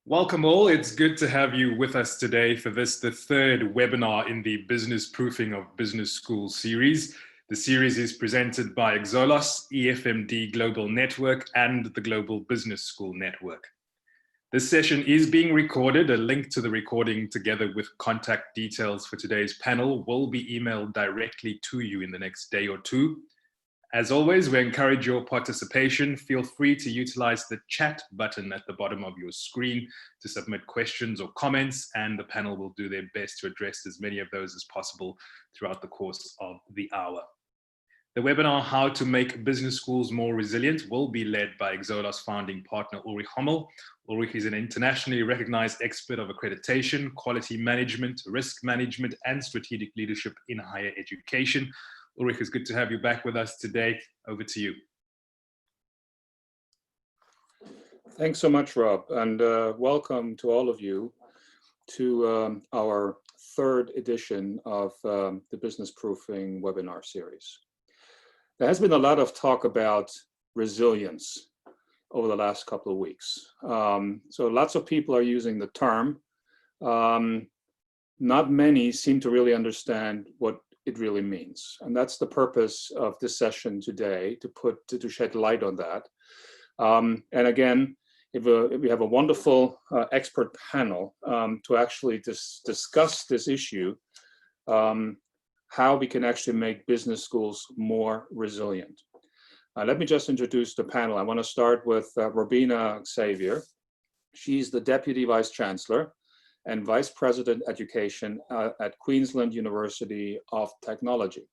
Welcome all. It's good to have you with us today for the third webinar in the Business Proofing of Business School series. The series is presented by Xolos, EFMD Global Network, and the Global Business School Network. This session is being recorded. A link to the recording together with contact details for today's panel will be emailed directly to you in the next day or two. As always, we encourage your participation. Feel free to utilize the chat button at the bottom of your screen to submit questions or comments, and the panel will do their best to address as many of those as possible throughout the course of the hour. The webinar, How to Make Business Schools More Resilient, will be led by Xolos founding partner Ulrich Hommel. Ulrich is an internationally recognized expert of accreditation, quality management, risk management, and strategic leadership in higher education. Ulrich, it's good to have you back with us today. Over to you. Thanks so much, Rob, and welcome to all of you to our third edition of the Business Proofing webinar series. There has been a lot of talk about resilience over the last couple of weeks. So lots of people are using the term. Not many seem to really understand what it really means. And that's the purpose of this session today, to shed light on that. And again, we have a wonderful expert panel to actually discuss this issue, how we can actually make business schools more resilient. Let me just introduce the panel. I want to start with Robina Xavier. She's the Deputy Vice Chancellor and Vice President Education at Queensland University of Technology.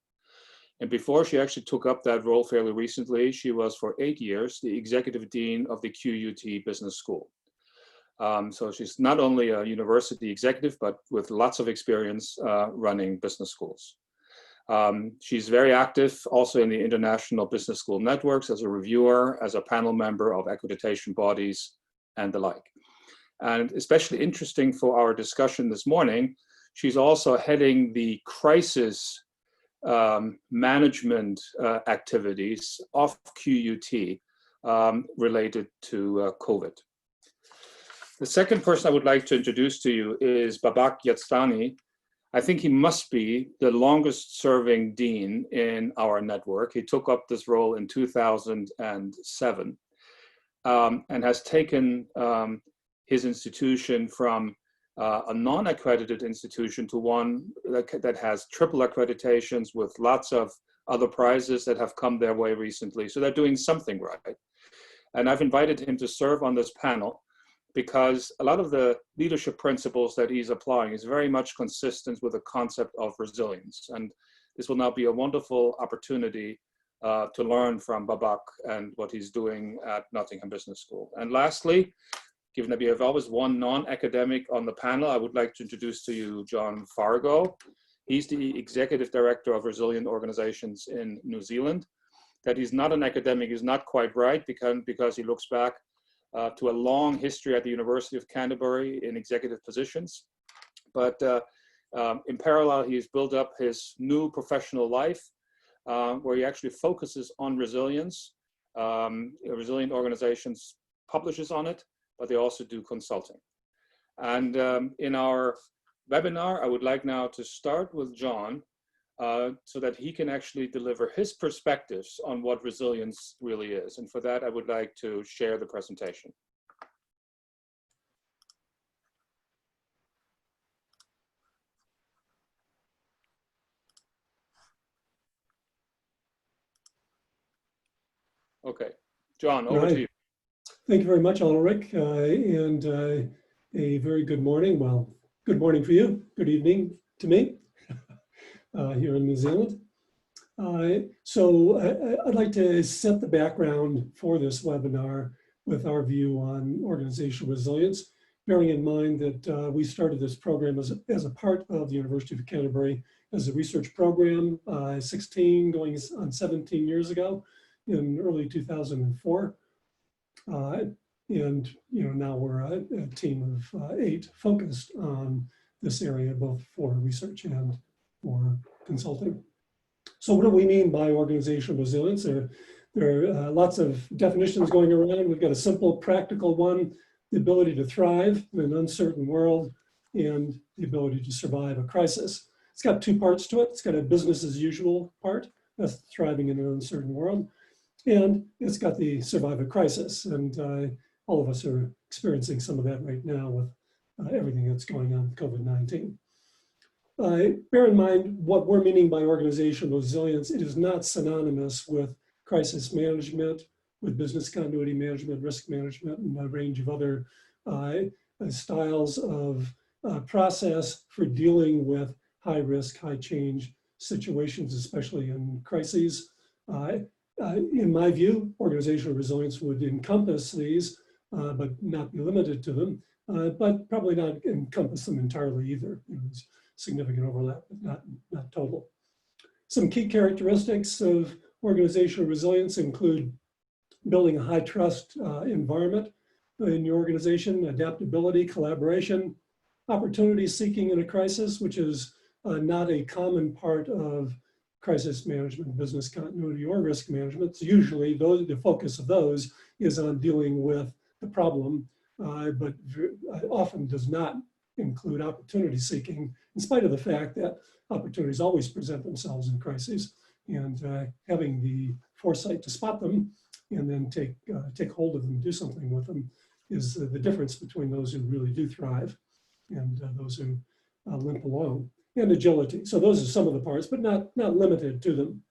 And before she actually took up that role fairly recently, she was for 8 years the Executive Dean of the QUT Business School. So she's not only a university executive, but with lots of experience running business schools. She's very active also in the international business school networks as a reviewer, as a panel member of accreditation bodies, and the like. And especially interesting for our discussion this morning, she's also heading the crisis management activities of QUT related to COVID. The second person I would like to introduce to you is Babak Yazdani. I think he must be the longest serving dean in our network. He took up this role in 2007 and has taken his institution from a non-accredited institution to one that has triple accreditations with lots of other prizes that have come their way recently. So they're doing something right. And I've invited him to serve on this panel because a lot of the leadership principles that he's applying is very much consistent with the concept of resilience. And this will now be a wonderful opportunity to learn from Babak and what he's doing at Nottingham Business School. And lastly, given that we have always one non-academic on the panel, I would like to introduce to you John Fargo. He's the Executive Director of Resilient Organizations in New Zealand. That he's not an academic is not quite right because he looks back to a long history at the University of Canterbury in executive positions. But in parallel, he's built up his new professional life where he actually focuses on resilience. Resilient Organizations publishes on it, but they also do consulting. And in our webinar, I would like now to start with John so that he can actually deliver his perspectives on what resilience really is. And for that, I would like to share the presentation. Okay, John, over to you. Thank you very much, Ulrich, and a very good morning. Well, good morning for you. Good evening to me here in New Zealand. So I'd like to set the background for this webinar with our view on organizational resilience, bearing in mind that we started this program as a part of the University of Canterbury as a research program 16 going on 17 years ago in early 2004. And now we're a team of 8 focused on this area, both for research and for consulting. So what do we mean by organizational resilience? There are lots of definitions going around. We've got a simple, practical one the ability to thrive in an uncertain world, and the ability to survive a crisis. It's got two parts to it. It's got a business as usual part, that's thriving in an uncertain world, and it's got the survive a crisis. And all of us are experiencing some of that right now with everything that's going on with COVID-19. Bear in mind what we're meaning by organizational resilience. It is not synonymous with crisis management, with business continuity management, risk management, and a range of other styles of process for dealing with high risk, high change situations, especially in crises. In my view, organizational resilience would encompass these, but not be limited to them, but probably not encompass them entirely either. There's significant overlap, but not total. Some key characteristics of organizational resilience include building a high trust environment in your organization, adaptability, collaboration, opportunity seeking in a crisis, which is not a common part of crisis management, business continuity, or risk management. It's usually the focus of those is on dealing with the problem, but often does not include opportunity seeking, in spite of the fact that opportunities always present themselves in crises, and having the foresight to spot them and then take hold of them, do something with them, is the difference between those who really do thrive and those who limp along. And agility. So those are some of the parts, but not limited to them.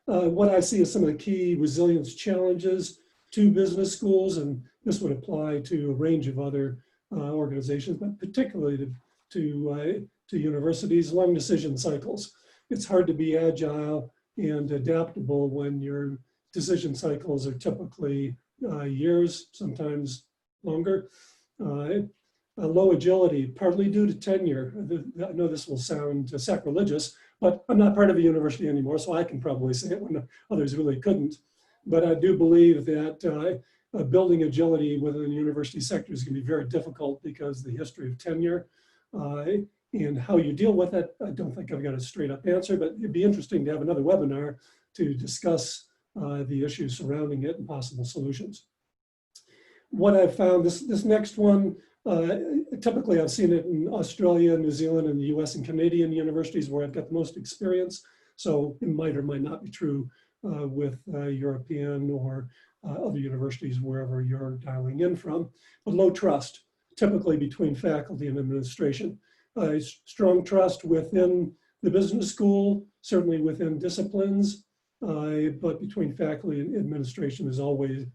What I see as some of the key resilience challenges to business schools, and this would apply to a range of other organizations, but particularly to universities, long decision cycles. It's hard to be agile and adaptable when your decision cycles are typically years, sometimes longer. Low agility, partly due to tenure. I know this will sound sacrilegious, but I'm not part of a university anymore, so I can probably say it when others really couldn't. But I do believe that building agility within the university sector is going to be very difficult because the history of tenure and how you deal with it, I don't think I've got a straight up answer, but it'd be interesting to have another webinar to discuss the issues surrounding it and possible solutions. What I've found, this next one, typically I've seen it in Australia, New Zealand, and the US and Canadian universities where I've got the most experience. So it might or might not be true with European or other universities, wherever you're dialing in from. But low trust, typically between faculty and administration. Strong trust within the business school, certainly within disciplines, but between faculty and administration is always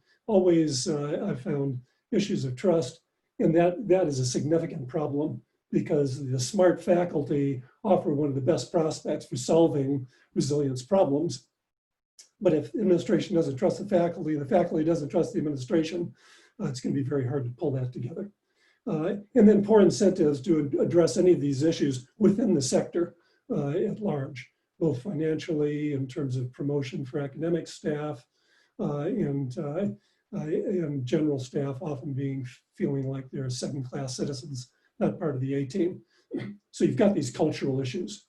I've found issues of trust. And that is a significant problem because the smart faculty offer one of the best prospects for solving resilience problems. But if administration doesn't trust the faculty doesn't trust the administration, it's going to be very hard to pull that together. And then poor incentives to address any of these issues within the sector at large, both financially in terms of promotion for academic staff and general staff often feeling like they're second-class citizens, not part of the A team. So you've got these cultural issues.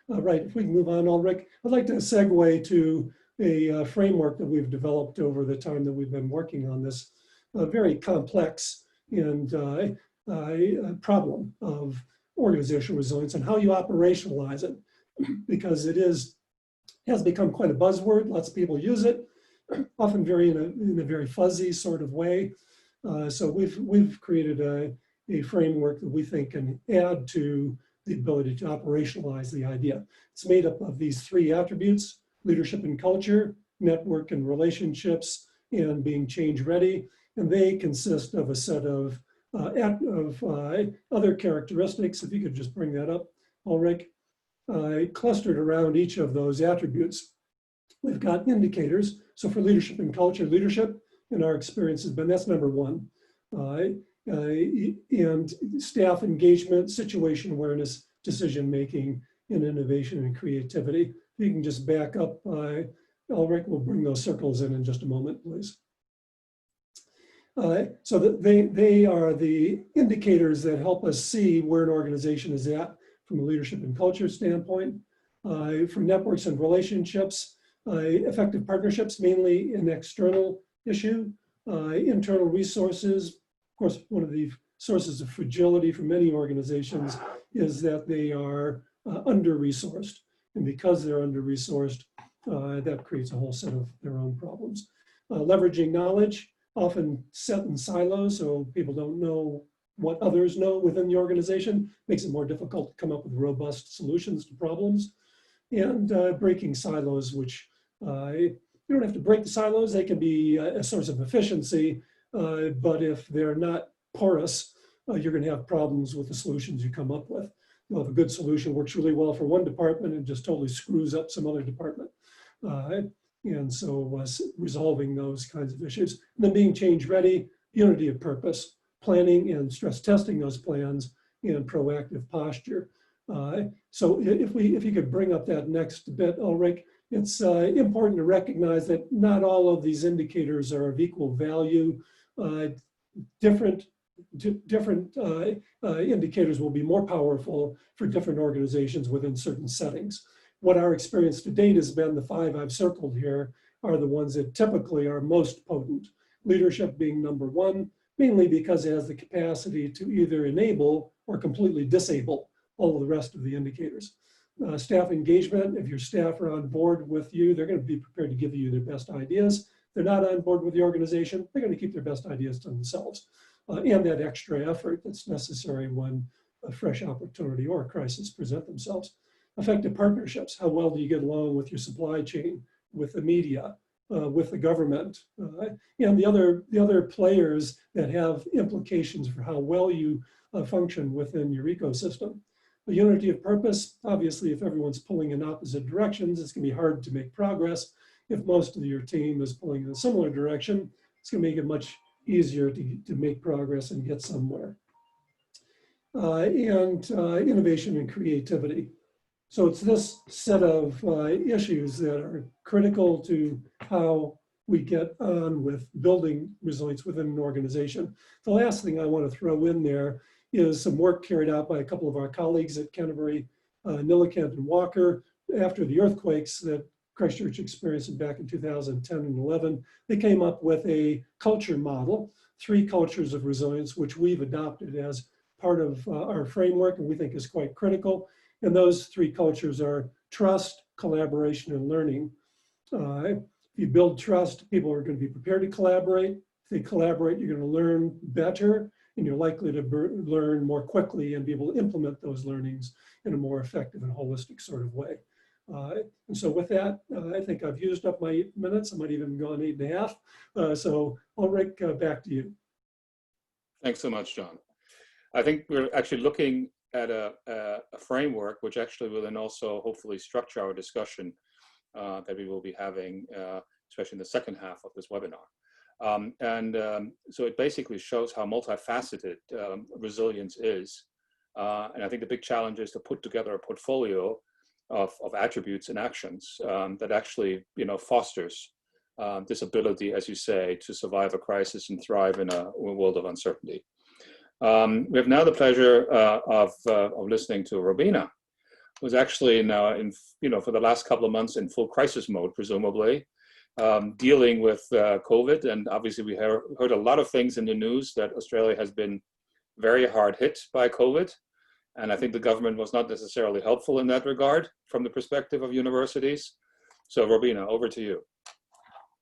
Right, if we can move on, Ulrich, I'd like to segue to a framework that we've developed over the time that we've been working on this very complex and problem of organizational resilience and how you operationalize it, because it has become quite a buzzword. Lots of people use it, often in a very fuzzy sort of way. So we've created a framework that we think can add to the ability to operationalize the idea. It's made up of these three attributes: leadership and culture, network and relationships, and being change ready. And they consist of a set of other characteristics. If you could just bring that up, Ulrich, clustered around each of those attributes. We've got indicators. So for leadership and culture, leadership in our experience has been, that's number one. And staff engagement, situation awareness, decision-making, and innovation and creativity. If you can just back up, Ulrich, we'll bring those circles in just a moment, please. So that they are the indicators that help us see where an organization is at from a leadership and culture standpoint. For networks and relationships, effective partnerships, mainly an external issue. Internal resources, of course, one of the sources of fragility for many organizations is that they are under-resourced. And because they're under-resourced, that creates a whole set of their own problems. Leveraging knowledge, often set in silos, so people don't know what others know within the organization, makes it more difficult to come up with robust solutions to problems. And breaking silos, which you don't have to break the silos, they can be a source of efficiency, but if they're not porous, you're going to have problems with the solutions you come up with. Well, if a good solution works really well for one department and just totally screws up some other department. And so resolving those kinds of issues. And then being change ready, unity of purpose, planning and stress testing those plans, and proactive posture. So if you could bring up that next bit, Ulrich, it's important to recognize that not all of these indicators are of equal value. Different indicators will be more powerful for different organizations within certain settings. What our experience to date has been, the 5 I've circled here are the ones that typically are most potent. Leadership being number 1, mainly because it has the capacity to either enable or completely disable all of the rest of the indicators. Staff engagement, if your staff are on board with you, they're going to be prepared to give you their best ideas. If they're not on board with the organization, they're going to keep their best ideas to themselves. And that extra effort that's necessary when a fresh opportunity or a crisis present themselves. Effective partnerships, how well do you get along with your supply chain, with the media, with the government, and the other players that have implications for how well you function within your ecosystem. The unity of purpose, obviously, if everyone's pulling in opposite directions, it's going to be hard to make progress. If most of your team is pulling in a similar direction, it's going to make it much easier to make progress and get somewhere. And innovation and creativity. So it's this set of issues that are critical to how we get on with building resilience within an organization. The last thing I want to throw in there is some work carried out by a couple of our colleagues at Canterbury, Nillikent and Walker, after the earthquakes that Christchurch experienced back in 2010 and 11. They came up with a culture model, 3 cultures of resilience, which we've adopted as part of our framework and we think is quite critical. And those 3 cultures are trust, collaboration, and learning. If you build trust, people are going to be prepared to collaborate. If they collaborate, you're going to learn better, and you're likely to learn more quickly and be able to implement those learnings in a more effective and holistic sort of way. And so with that, I think I've used up my 8 minutes. I might even gone 8.5. So Ulrich, back to you. Thanks so much, John. I think we're actually looking at a framework which actually will then also hopefully structure our discussion that we will be having, especially in the second half of this webinar. So it basically shows how multifaceted resilience is. And I think the big challenge is to put together a portfolio of attributes and actions that actually, fosters this ability, as you say, to survive a crisis and thrive in a world of uncertainty. We have now the pleasure of listening to Robina, who's actually now for the last couple of months in full crisis mode, presumably, dealing with COVID. And obviously we heard a lot of things in the news that Australia has been very hard hit by COVID. And I think the government was not necessarily helpful in that regard from the perspective of universities. So Robina, over to you.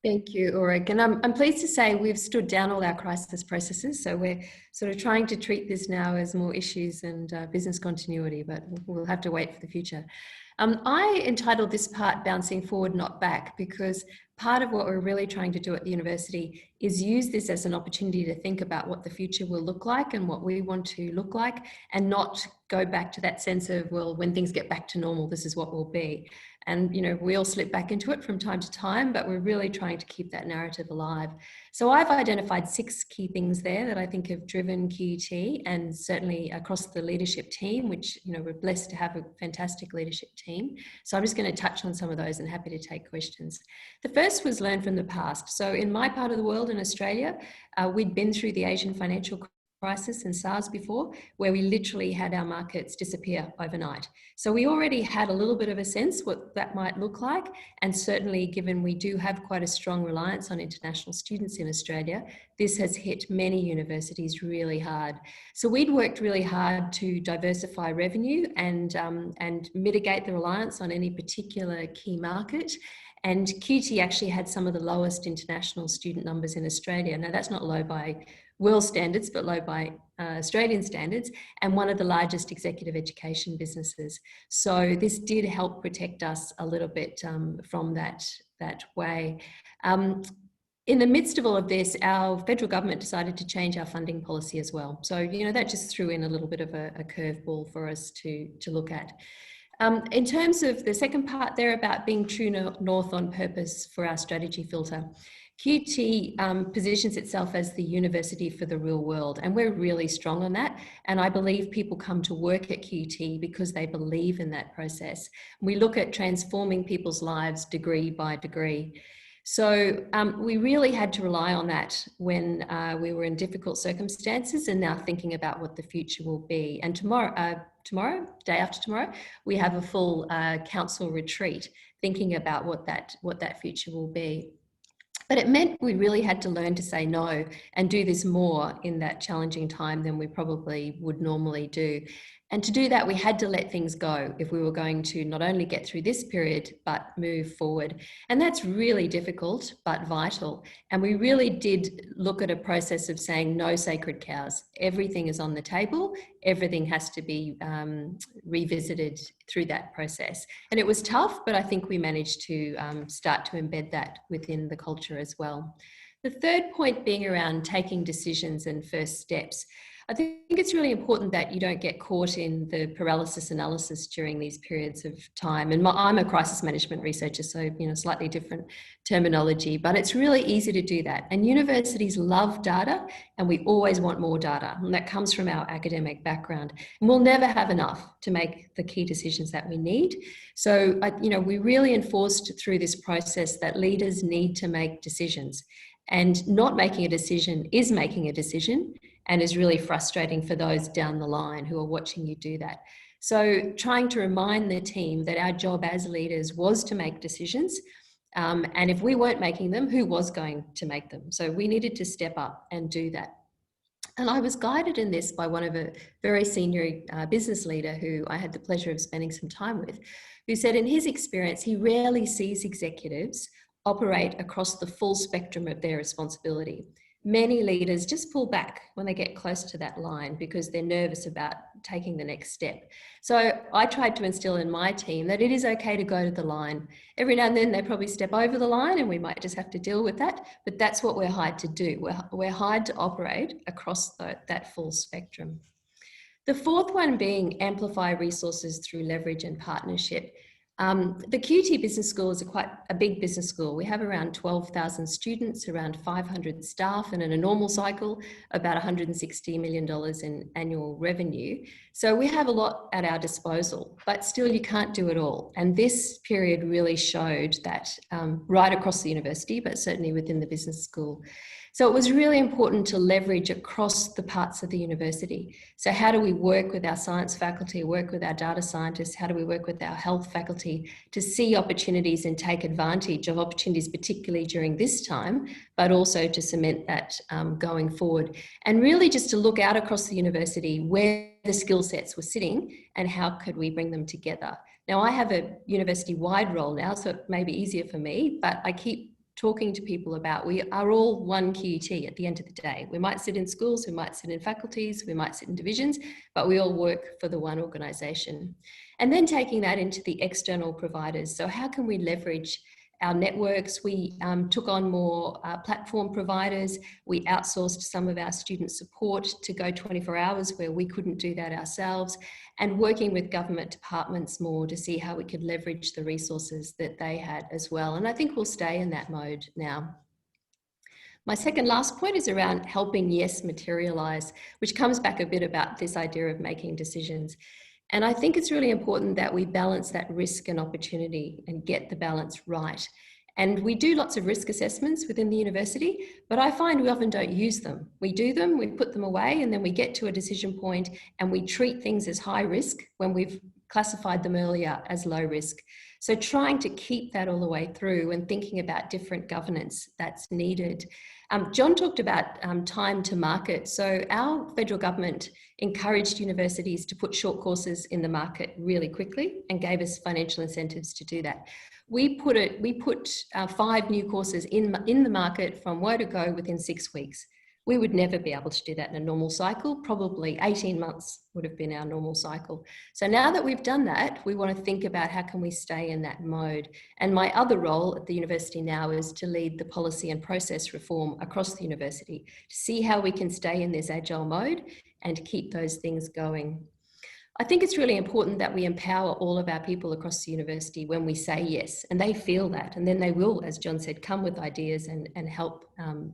Thank you, Ulrich. And I'm pleased to say we've stood down all our crisis processes. So we're sort of trying to treat this now as more issues and business continuity, but we'll have to wait for the future. I entitled this part Bouncing Forward, Not Back, because part of what we're really trying to do at the university is use this as an opportunity to think about what the future will look like and what we want to look like, and not go back to that sense of, well, when things get back to normal, this is what will be. And, we all slip back into it from time to time, but we're really trying to keep that narrative alive. So I've identified 6 key things there that I think have driven QUT, and certainly across the leadership team, which, we're blessed to have a fantastic leadership team. So I'm just going to touch on some of those and happy to take questions. The first was learn from the past. So in my part of the world in Australia, we'd been through the Asian financial crisis and SARS before, where we literally had our markets disappear overnight. So we already had a little bit of a sense what that might look like. And certainly, given we do have quite a strong reliance on international students in Australia, this has hit many universities really hard. So we'd worked really hard to diversify revenue and mitigate the reliance on any particular key market. And QT actually had some of the lowest international student numbers in Australia. Now, that's not low by world standards, but low by Australian standards, and one of the largest executive education businesses. So this did help protect us a little bit from that way. In the midst of all of this, our federal government decided to change our funding policy as well. So, you know, that just threw in a little bit of a curveball for us to look at. In terms of the second part there about being true north on purpose for our strategy filter, QT positions itself as the university for the real world, and we're really strong on that. And I believe people come to work at QT because they believe in that process. We look at transforming people's lives degree by degree. So we really had to rely on that when we were in difficult circumstances, and now thinking about what the future will be. And tomorrow, day after tomorrow, we have a full council retreat thinking about what that future will be. But it meant we really had to learn to say no and do this more in that challenging time than we probably would normally do. And to do that, we had to let things go if we were going to not only get through this period, but move forward. And that's really difficult, but vital. And we really did look at a process of saying no sacred cows. Everything is on the table. Everything has to be revisited through that process. And it was tough, but I think we managed to start to embed that within the culture as well. The third point being around taking decisions and first steps. I think it's really important that you don't get caught in the paralysis analysis during these periods of time. And I'm a crisis management researcher, so, you know, slightly different terminology, but it's really easy to do that. And universities love data, and we always want more data. And that comes from our academic background. And we'll never have enough to make the key decisions that we need. So, you know, we really enforced through this process that leaders need to make decisions. And not making a decision is making a decision, and is really frustrating for those down the line who are watching you do that. So trying to remind the team that our job as leaders was to make decisions. And if we weren't making them, who was going to make them? So we needed to step up and do that. And I was guided in this by one of a very senior business leader who I had the pleasure of spending some time with, who said in his experience, he rarely sees executives operate across the full spectrum of their responsibility. Many leaders just pull back when they get close to that line because they're nervous about taking the next step. So I tried to instill in my team that it is okay to go to the line. Every now and then they probably step over the line and we might just have to deal with that, but that's what we're hired to do. We're hired to operate across that full spectrum. The fourth one being amplify resources through leverage and partnership. The QT Business School is quite a big business school. We have around 12,000 students, around 500 staff, and in a normal cycle, about $160 million in annual revenue. So we have a lot at our disposal, but still you can't do it all. And this period really showed that right across the university, but certainly within the business school. So it was really important to leverage across the parts of the university. So how do we work with our science faculty, work with our data scientists? How do we work with our health faculty to see opportunities and take advantage of opportunities, particularly during this time, but also to cement that going forward? And really just to look out across the university where the skill sets were sitting and how could we bring them together. Now I have a university-wide role now, so it may be easier for me, but I keep talking to people about we are all one QT at the end of the day. We might sit in schools, we might sit in faculties, we might sit in divisions, but we all work for the one organisation. And then taking that into the external providers. So how can we leverage our networks? We took on more platform providers. We outsourced some of our student support to go 24 hours where we couldn't do that ourselves, and working with government departments more to see how we could leverage the resources that they had as well. And I think we'll stay in that mode now. My second last point is around helping yes materialize, which comes back a bit about this idea of making decisions. And I think it's really important that we balance that risk and opportunity and get the balance right. And we do lots of risk assessments within the university, but I find we often don't use them. We do them, we put them away, and then we get to a decision point and we treat things as high risk when we've classified them earlier as low risk. So trying to keep that all the way through and thinking about different governance that's needed. John talked about time to market. So our federal government encouraged universities to put short courses in the market really quickly and gave us financial incentives to do that. We put 5 new courses in the market from word to go within 6 weeks. We would never be able to do that in a normal cycle. Probably 18 months would have been our normal cycle. So now that we've done that, we want to think about how can we stay in that mode. And my other role at the university now is to lead the policy and process reform across the university, to see how we can stay in this agile mode and keep those things going. I think it's really important that we empower all of our people across the university when we say yes, and they feel that, and then they will, as John said, come with ideas and help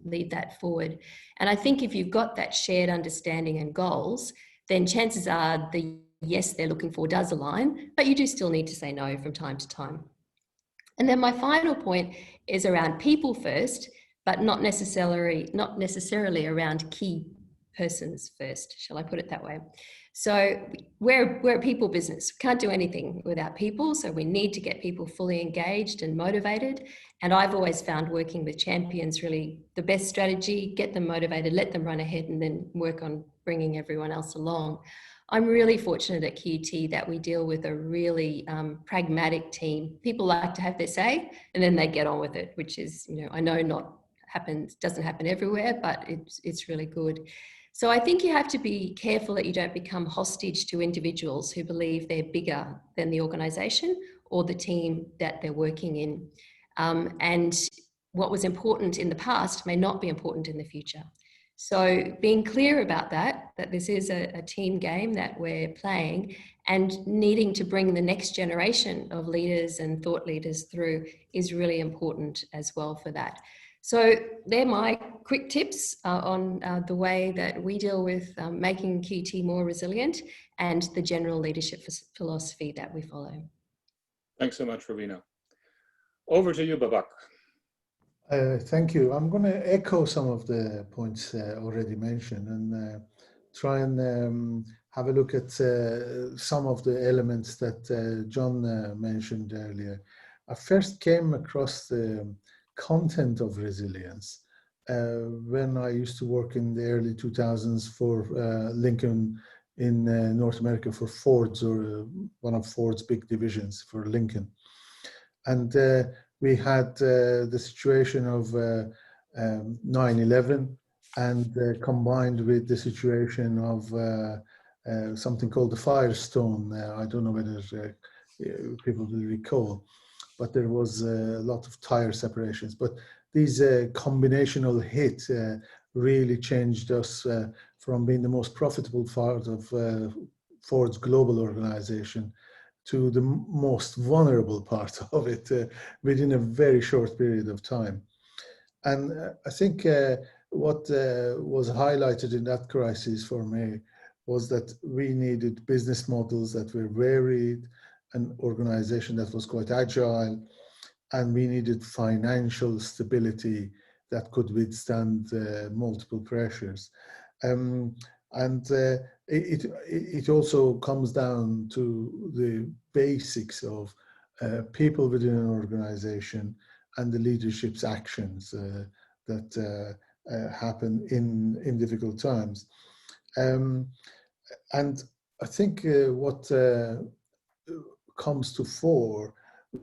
lead that forward. And I think if you've got that shared understanding and goals, then chances are the yes they're looking for does align, but you do still need to say no from time to time. And then my final point is around people first, but not necessarily around key persons first, shall I put it that way? So we're a people business. We can't do anything without people. So we need to get people fully engaged and motivated. And I've always found working with champions really the best strategy, get them motivated, let them run ahead and then work on bringing everyone else along. I'm really fortunate at QUT that we deal with a really pragmatic team. People like to have their say and then they get on with it, which is, I know doesn't happen everywhere, but it's really good. So I think you have to be careful that you don't become hostage to individuals who believe they're bigger than the organisation or the team that they're working in. And what was important in the past may not be important in the future. So being clear about that this is a team game that we're playing and needing to bring the next generation of leaders and thought leaders through is really important as well for that. So they're my quick tips on the way that we deal with making QT more resilient and the general leadership philosophy that we follow. Thanks so much, Rowena. Over to you, Babak. Thank you. I'm going to echo some of the points already mentioned and try and have a look at some of the elements that John mentioned earlier. I first came across the content of resilience when I used to work in the early 2000s for Lincoln in North America for Ford's, or one of Ford's big divisions for Lincoln. And we had the situation of 9/11 and combined with the situation of something called the Firestone. I don't know whether people will recall, but there was a lot of tire separations. But these combinational hit really changed us from being the most profitable part of Ford's global organization to the most vulnerable part of it within a very short period of time. And I think what was highlighted in that crisis for me was that we needed business models that were varied, an organization that was quite agile, and we needed financial stability that could withstand multiple pressures. It also comes down to the basics of people within an organization and the leadership's actions that happen in difficult times. And I think what comes to fore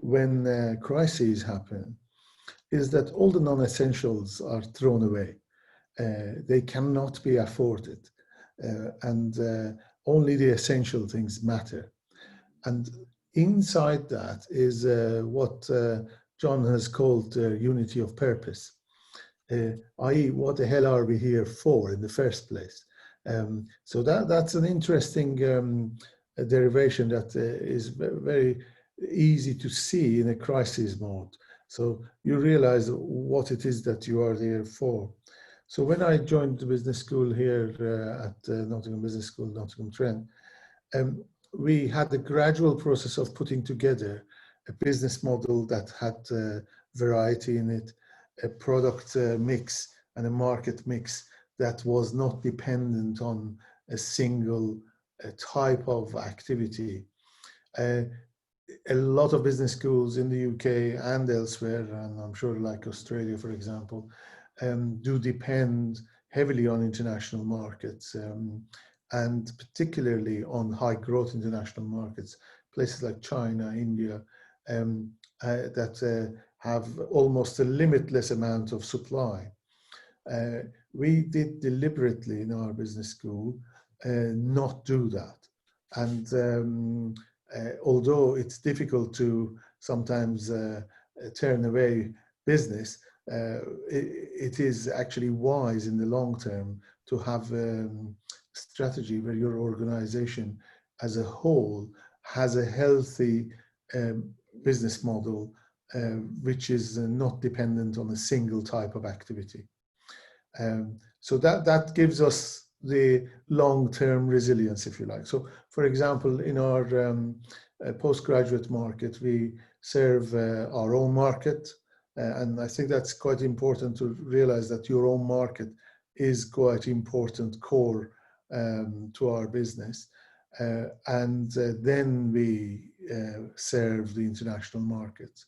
when crises happen is that all the non-essentials are thrown away. They cannot be afforded, and only the essential things matter. And inside that is what John has called unity of purpose, i.e. what the hell are we here for in the first place? So that's an interesting derivation that is very easy to see in a crisis mode. So you realize what it is that you are there for. So when I joined the business school here at Nottingham Business School, Nottingham Trent, we had a gradual process of putting together a business model that had variety in it, a product mix and a market mix that was not dependent on a single type of activity. A lot of business schools in the UK and elsewhere, and I'm sure like Australia, for example, do depend heavily on international markets, and particularly on high growth international markets, places like China, India, that have almost a limitless amount of supply. We did deliberately in our business school not do that. And although it's difficult to sometimes turn away business, it is actually wise in the long term to have a strategy where your organization as a whole has a healthy business model which is not dependent on a single type of activity. So that gives us the long-term resilience, if you like. So, for example, in our postgraduate market, we serve our own market, and I think that's quite important to realize that your own market is quite important core to our business. And then we serve the international markets.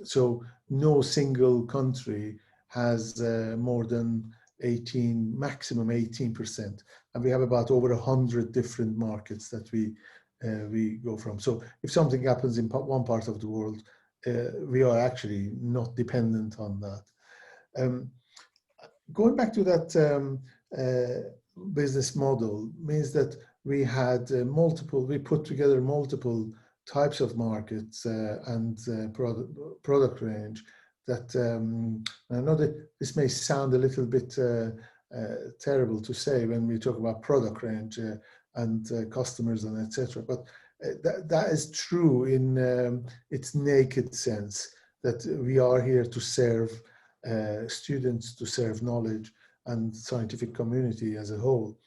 So no single country has more than maximum 18%, and we have about over 100 different markets that we go from. So if something happens in one part of the world, we are actually not dependent on that. Going back to that business model means that we had we put together multiple types of markets and product range that I know that this may sound a little bit terrible to say when we talk about product range and customers and etc. But that is true in its naked sense, that we are here to serve students, to serve knowledge and scientific community as a whole.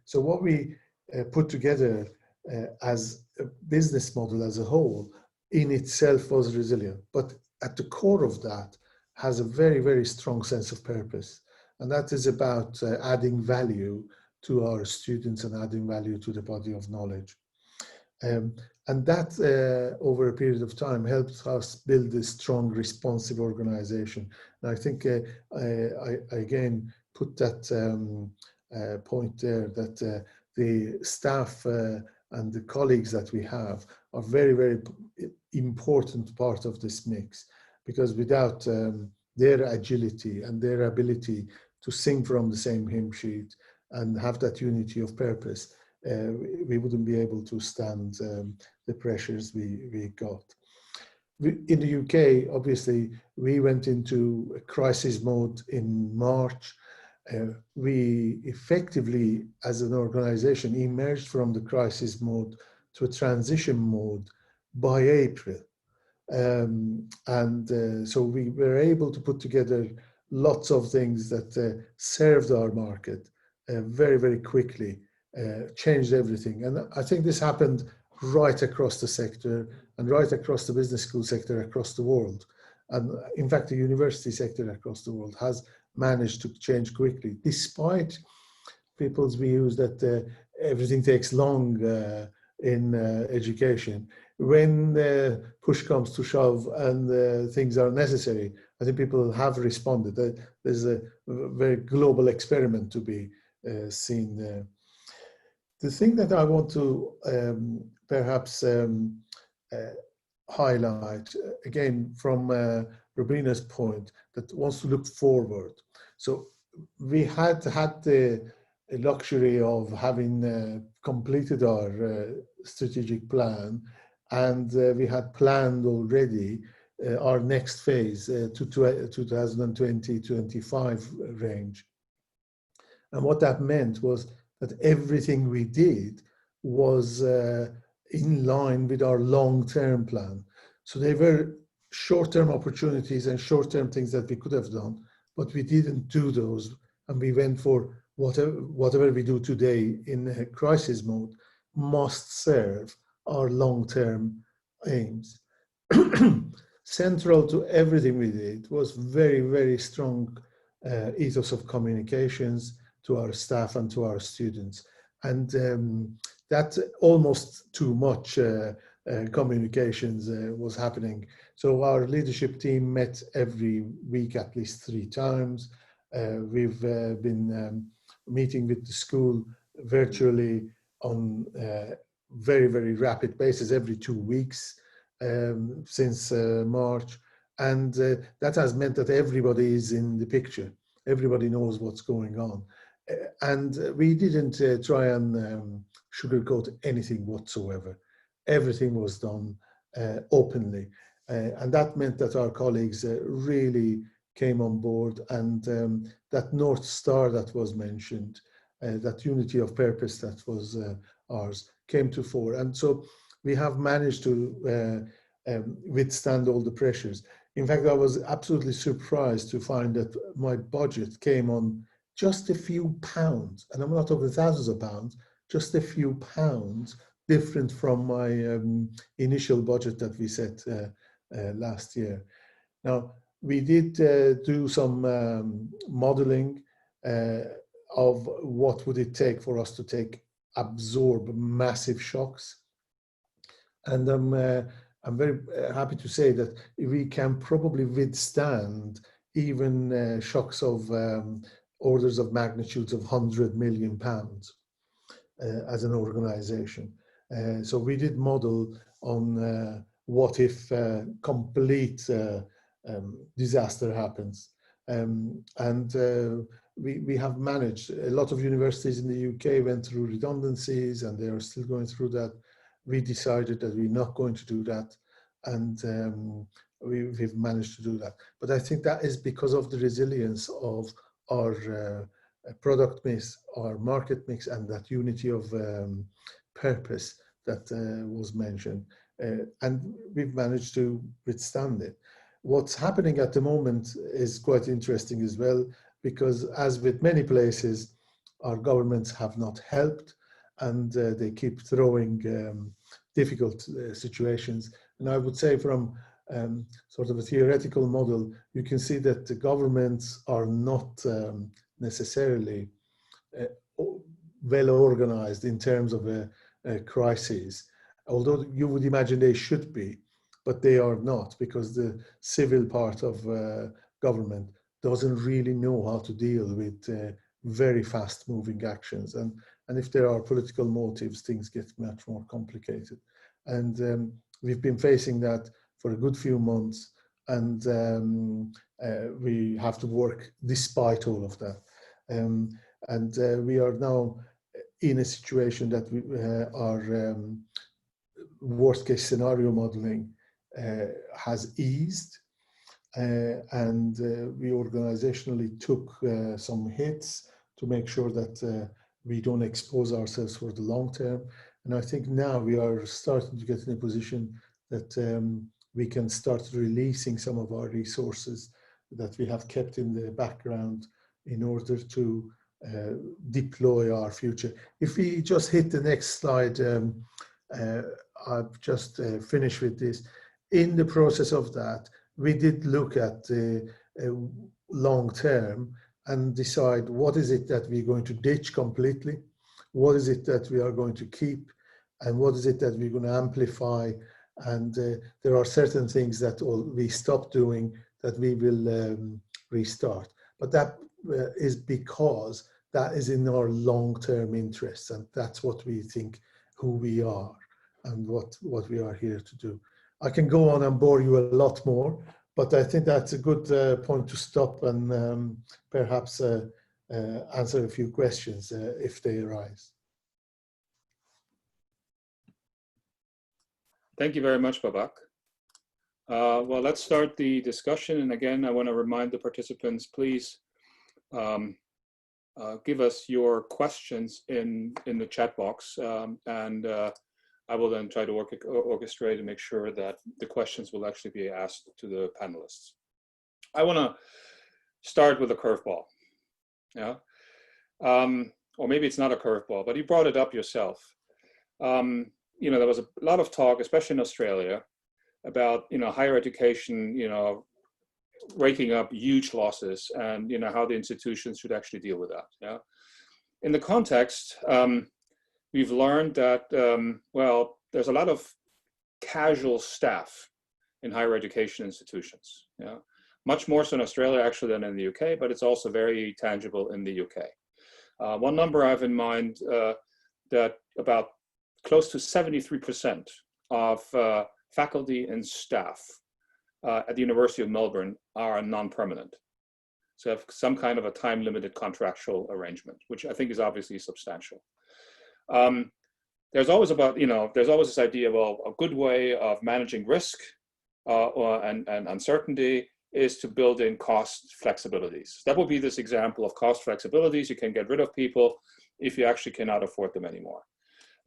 So what we put together as a business model as a whole in itself was resilient, but at the core of that has a very, very strong sense of purpose. And that is about adding value to our students and adding value to the body of knowledge. And that over a period of time helps us build a strong, responsive organization. And I think I again put that point there that the staff and the colleagues that we have are very, very important part of this mix, because without their agility and their ability to sing from the same hymn sheet and have that unity of purpose, we wouldn't be able to stand the pressures we got. In the UK, obviously, we went into a crisis mode in March. We effectively, as an organization, emerged from the crisis mode to a transition mode by April. So we were able to put together lots of things that served our market very, very quickly, changed everything. And I think this happened right across the sector and right across the business school sector across the world. And in fact, the university sector across the world has managed to change quickly, despite people's views that everything takes long in education. When push comes to shove and things are necessary, I think people have responded. There's a very global experiment to be seen there. The thing that I want to perhaps highlight, again, from Rubina's point, that wants to look forward. So we had the luxury of having completed our strategic plan, and we had planned already our next phase to 2020-25 range. And what that meant was that everything we did was in line with our long-term plan. So they were short-term opportunities and short-term things that we could have done, but we didn't do those. And we went for whatever we do today in a crisis mode must serve our long-term aims. central to everything we did was very, very strong ethos of communications to our staff and to our students. And that's almost too much communications was happening. So our leadership team met every week at least 3 times. We've been meeting with the school virtually on very, very rapid basis every 2 weeks since March. And that has meant that everybody is in the picture. Everybody knows what's going on. And we didn't try and sugarcoat anything whatsoever. Everything was done openly. And that meant that our colleagues really came on board, and that North Star that was mentioned, that unity of purpose that was ours, came to fore. And so we have managed to withstand all the pressures. In fact, I was absolutely surprised to find that my budget came on just a few pounds, and I'm not talking thousands of pounds, just a few pounds different from my initial budget that we set last year. Now, we did do some modeling of what would it take for us to absorb massive shocks. And I'm very happy to say that we can probably withstand even shocks of orders of magnitudes of £100 million as an organization. So we did model on what if complete disaster happens. We have managed. A lot of universities in the UK went through redundancies, and they are still going through that. We decided that we're not going to do that, and we've managed to do that. But I think that is because of the resilience of our product mix, our market mix, and that unity of purpose that was mentioned. And we've managed to withstand it. What's happening at the moment is quite interesting as well, because as with many places, our governments have not helped, and they keep throwing difficult situations. And I would say from sort of a theoretical model, you can see that the governments are not necessarily well organized in terms of a crisis, although you would imagine they should be, but they are not, because the civil part of government doesn't really know how to deal with very fast moving actions. And if there are political motives, things get much more complicated. And we've been facing that for a good few months, and we have to work despite all of that. And we are now in a situation that our worst case scenario modeling has eased, and we organizationally took some hits to make sure that we don't expose ourselves for the long term. And I think now we are starting to get in a position that we can start releasing some of our resources that we have kept in the background in order to deploy our future. If we just hit the next slide, I've just finished with this. In the process of that, we did look at the long term and decide what is it that we're going to ditch completely, what is it that we are going to keep, and what is it that we're going to amplify. And there are certain things that we stop doing that we will restart. But that is because that is in our long-term interests, and that's what we think who we are and what we are here to do. I can go on and bore you a lot more, but I think that's a good point to stop and perhaps answer a few questions if they arise. Thank you very much, Babak. Well, let's start the discussion. And again, I want to remind the participants, please give us your questions in the chat box, and I will then try to orchestrate and make sure that the questions will actually be asked to the panelists. I want to start with a curveball, yeah, or maybe it's not a curveball, but you brought it up yourself. You know, there was a lot of talk, especially in Australia, about, higher education, raking up huge losses, and how the institutions should actually deal with that. Yeah. In the context, we've learned that well, there's a lot of casual staff in higher education institutions. Yeah, much more so in Australia actually than in the UK, but it's also very tangible in the UK. One number I have in mind that about close to 73% of faculty and staff at the University of Melbourne are non-permanent. So have some kind of a time-limited contractual arrangement, which I think is obviously substantial. There's always there's always this idea of, well, a good way of managing risk and uncertainty is to build in cost flexibilities. That would be this example of cost flexibilities. You can get rid of people if you actually cannot afford them anymore.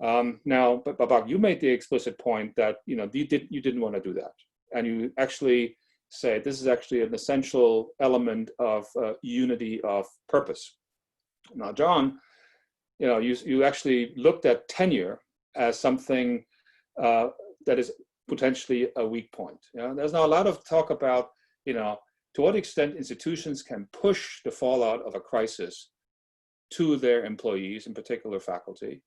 Now, but Babak, you made the explicit point that you didn't want to do that, and you actually say this is actually an essential element of unity of purpose. Now, John, you actually looked at tenure as something that is potentially a weak point. There's now a lot of talk about to what extent institutions can push the fallout of a crisis to their employees, in particular faculty.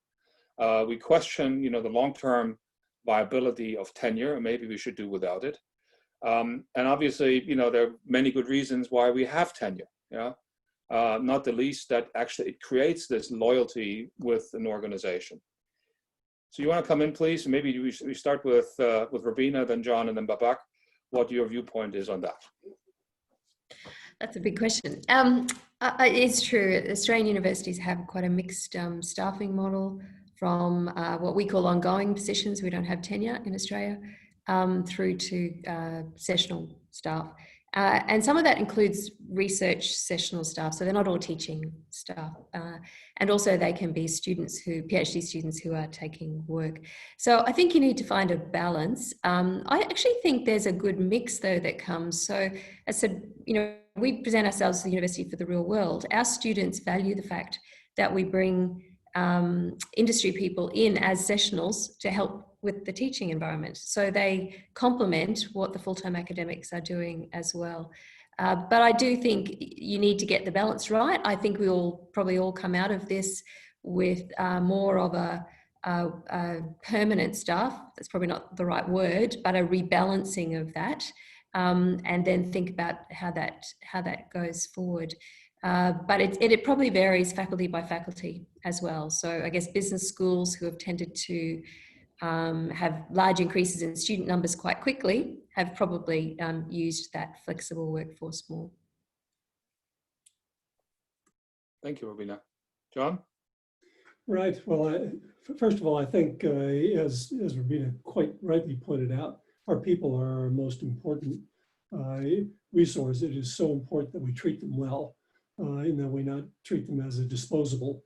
We question, the long-term viability of tenure, and maybe we should do without it. And obviously, there are many good reasons why we have tenure. Not the least that actually it creates this loyalty with an organization. So you want to come in, please? Maybe we start with Rubina, then John, and then Babak. What your viewpoint is on that? That's a big question. It's true. Australian universities have quite a mixed staffing model, from what we call ongoing positions. We don't have tenure in Australia, through to sessional staff. And some of that includes research sessional staff, so they're not all teaching staff. And also they can be PhD students who are taking work. So I think you need to find a balance. I actually think there's a good mix though that comes. So as I said, we present ourselves as the university for the real world. Our students value the fact that we bring industry people in as sessionals to help with the teaching environment. So they complement what the full-time academics are doing as well. But I do think you need to get the balance right. I think we will probably all come out of this with more of a permanent staff. That's probably not the right word, but a rebalancing of that, and then think about how that goes forward. But it probably varies faculty by faculty as well. So I guess business schools who have tended to have large increases in student numbers quite quickly have probably used that flexible workforce more. Thank you, Rubina. John? Right. Well, first of all, I think as Rubina quite rightly pointed out, our people are our most important resource. It is so important that we treat them well, and that we not treat them as a disposable.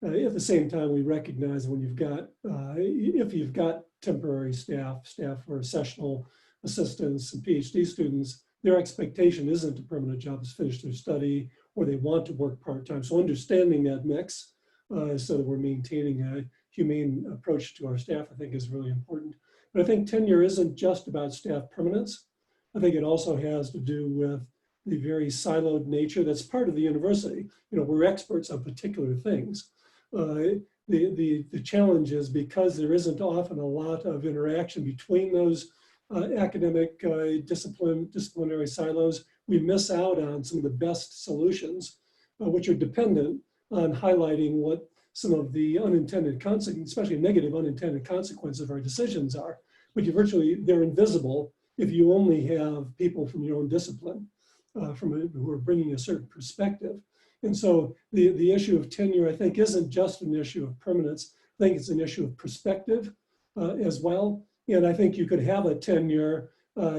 At the same time, we recognize when if you've got temporary staff or sessional assistants and PhD students, their expectation isn't a permanent job to finish their study, or they want to work part-time. So understanding that mix so that we're maintaining a humane approach to our staff, I think is really important. But I think tenure isn't just about staff permanence. I think it also has to do with the very siloed nature that's part of the university. We're experts on particular things. The challenge is because there isn't often a lot of interaction between those academic disciplinary silos, we miss out on some of the best solutions, which are dependent on highlighting what some of the unintended consequences, especially negative unintended consequences of our decisions are. But they're invisible if you only have people from your own discipline, who are bringing a certain perspective. And so the issue of tenure, I think, isn't just an issue of permanence. I think it's an issue of perspective as well. And I think you could have a tenure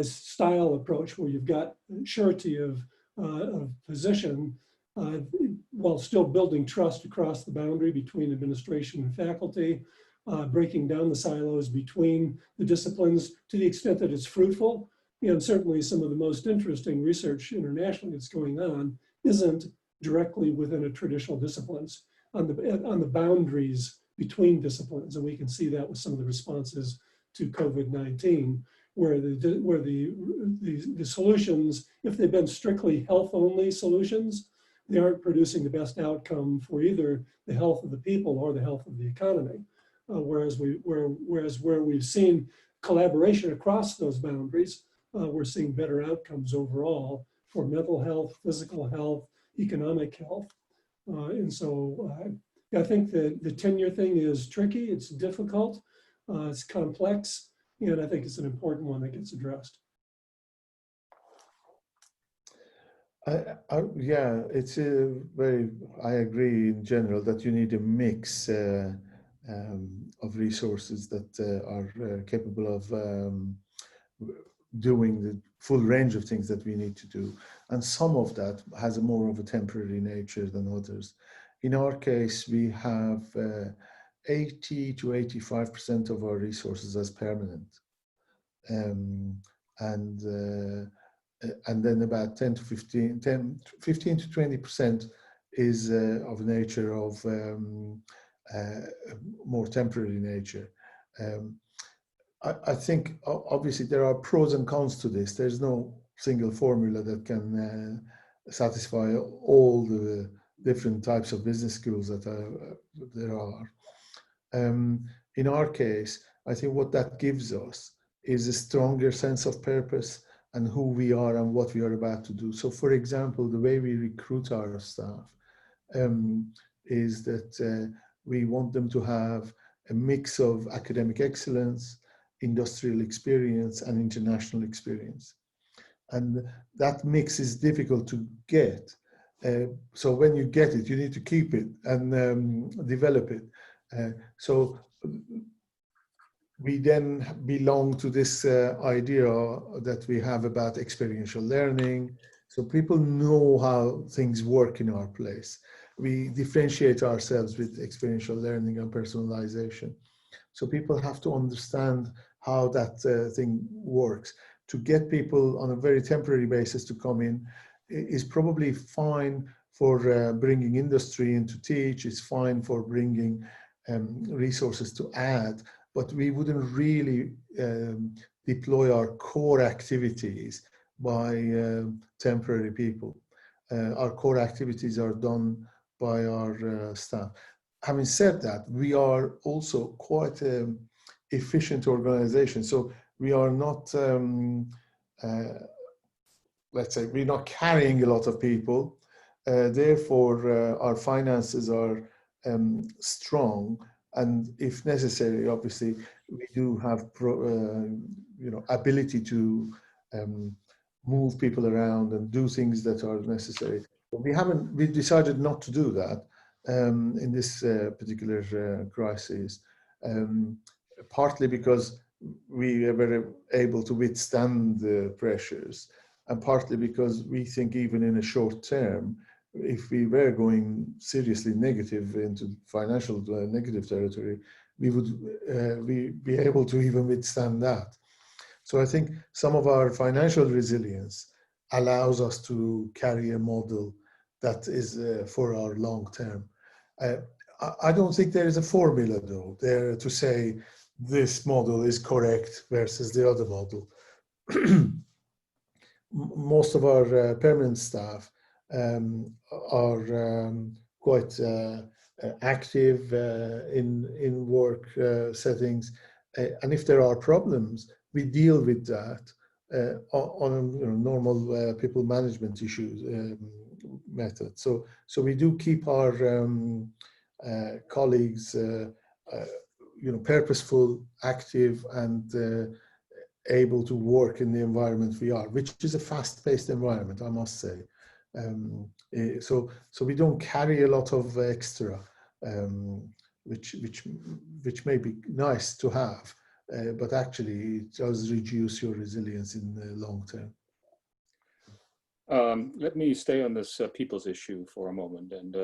style approach where you've got surety of position while still building trust across the boundary between administration and faculty, breaking down the silos between the disciplines to the extent that it's fruitful. And certainly some of the most interesting research internationally that's going on isn't directly within a traditional disciplines, on the boundaries between disciplines. And we can see that with some of the responses to COVID-19, where the solutions, if they've been strictly health-only solutions, they aren't producing the best outcome for either the health of the people or the health of the economy. Whereas where we've seen collaboration across those boundaries, we're seeing better outcomes overall for mental health, physical health, economic health. And so I think the tenure thing is tricky, it's difficult, it's complex, and I think it's an important one that gets addressed. Yeah, it's I agree in general that you need a mix of resources that are capable of doing the full range of things that we need to do. And some of that has a more of a temporary nature than others. In our case, we have 80 to 85% of our resources as permanent. And then about 15 to 20% is of nature of more temporary nature. I think obviously there are pros and cons to this. There's no single formula that can satisfy all the different types of business schools that there are. In our case, I think what that gives us is a stronger sense of purpose and who we are and what we are about to do. So for example, the way we recruit our staff is that we want them to have a mix of academic excellence, industrial experience, and international experience. And that mix is difficult to get. So when you get it, you need to keep it and develop it. So we then belong to this idea that we have about experiential learning. So people know how things work in our place. We differentiate ourselves with experiential learning and personalization. So people have to understand how that thing works. To get people on a very temporary basis to come in is probably fine for bringing industry in to teach. It's fine for bringing resources to add, but we wouldn't really deploy our core activities by temporary people. Our core activities are done by our staff. Having said that, we are also quite efficient organization. So we are not, let's say, we're not carrying a lot of people. Therefore, our finances are strong. And if necessary, obviously, we do have ability to move people around and do things that are necessary. But we decided not to do that in this particular crisis, partly because we were able to withstand the pressures, and partly because we think even in a short term, if we were going seriously negative into financial negative territory, we would be able to even withstand that. So I think some of our financial resilience allows us to carry a model that is for our long term. I don't think there is a formula though there to say this model is correct versus the other model. Most of our permanent staff are quite active in work settings, and if there are problems, we deal with that on normal people management issues method. So we do keep our colleagues purposeful, active, and able to work in the environment we are, which is a fast-paced environment, I must say. So we don't carry a lot of extra, which may be nice to have, but actually it does reduce your resilience in the long term. Let me stay on this people's issue for a moment, and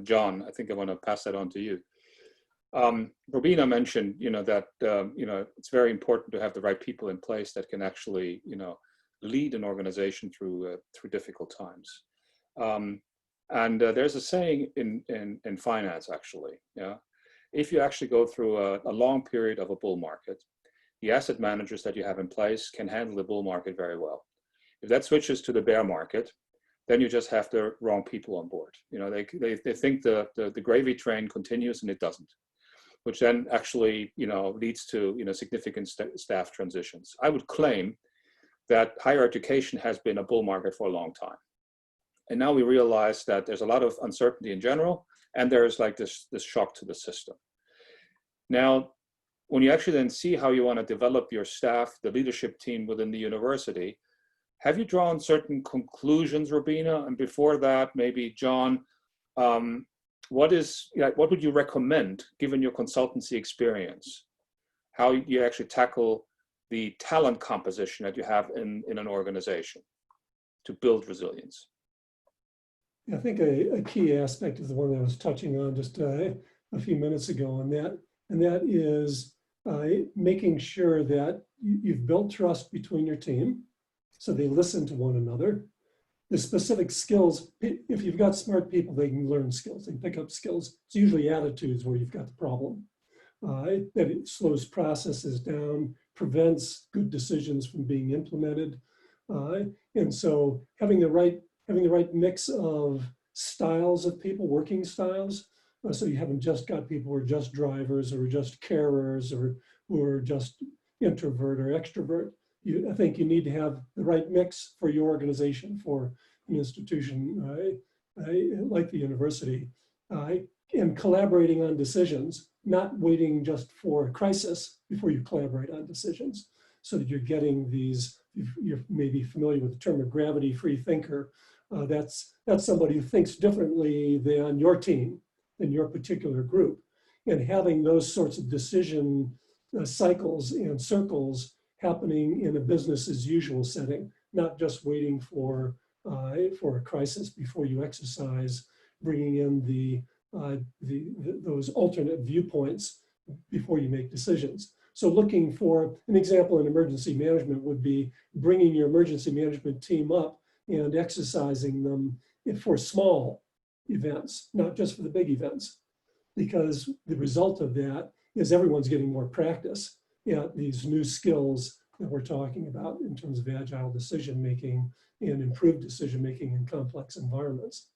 John, I think I want to pass that on to you. Robina mentioned, that it's very important to have the right people in place that can actually, lead an organization through difficult times. And there's a saying in finance, actually, if you actually go through a long period of a bull market, the asset managers that you have in place can handle the bull market very well. If that switches to the bear market, then you just have the wrong people on board. You know, they think the gravy train continues, and it doesn't, which then actually, you know, leads to, you know, significant staff transitions. I would claim that higher education has been a bull market for a long time. And now we realize that there's a lot of uncertainty in general, and there's like this shock to the system. Now, when you actually then see how you want to develop your staff, the leadership team within the university, have you drawn certain conclusions, Robina? And before that, maybe John, what would you recommend, given your consultancy experience, how you actually tackle the talent composition that you have in an organization to build resilience? I think a key aspect is the one that I was touching on just a few minutes ago, and that is making sure that you've built trust between your team, so they listen to one another. The specific skills, if you've got smart people, they can learn skills, they can pick up skills. It's usually attitudes where you've got the problem. That it slows processes down, prevents good decisions from being implemented. And so having the right mix of styles of people, working styles, so you haven't just got people who are just drivers or just carers or who are just introvert or extrovert. I think you need to have the right mix for your organization, for an institution like the university, and collaborating on decisions, not waiting just for a crisis before you collaborate on decisions, so that you're getting these, you're maybe familiar with the term of gravity-free thinker. That's somebody who thinks differently than your team, than your particular group. And having those sorts of decision cycles and circles happening in a business as usual setting, not just waiting for a crisis before you exercise, bringing in those alternate viewpoints before you make decisions. So looking for an example in emergency management would be bringing your emergency management team up and exercising them for small events, not just for the big events, because the result of that is everyone's getting more practice at these new skills that we're talking about in terms of agile decision-making and improved decision-making in complex environments.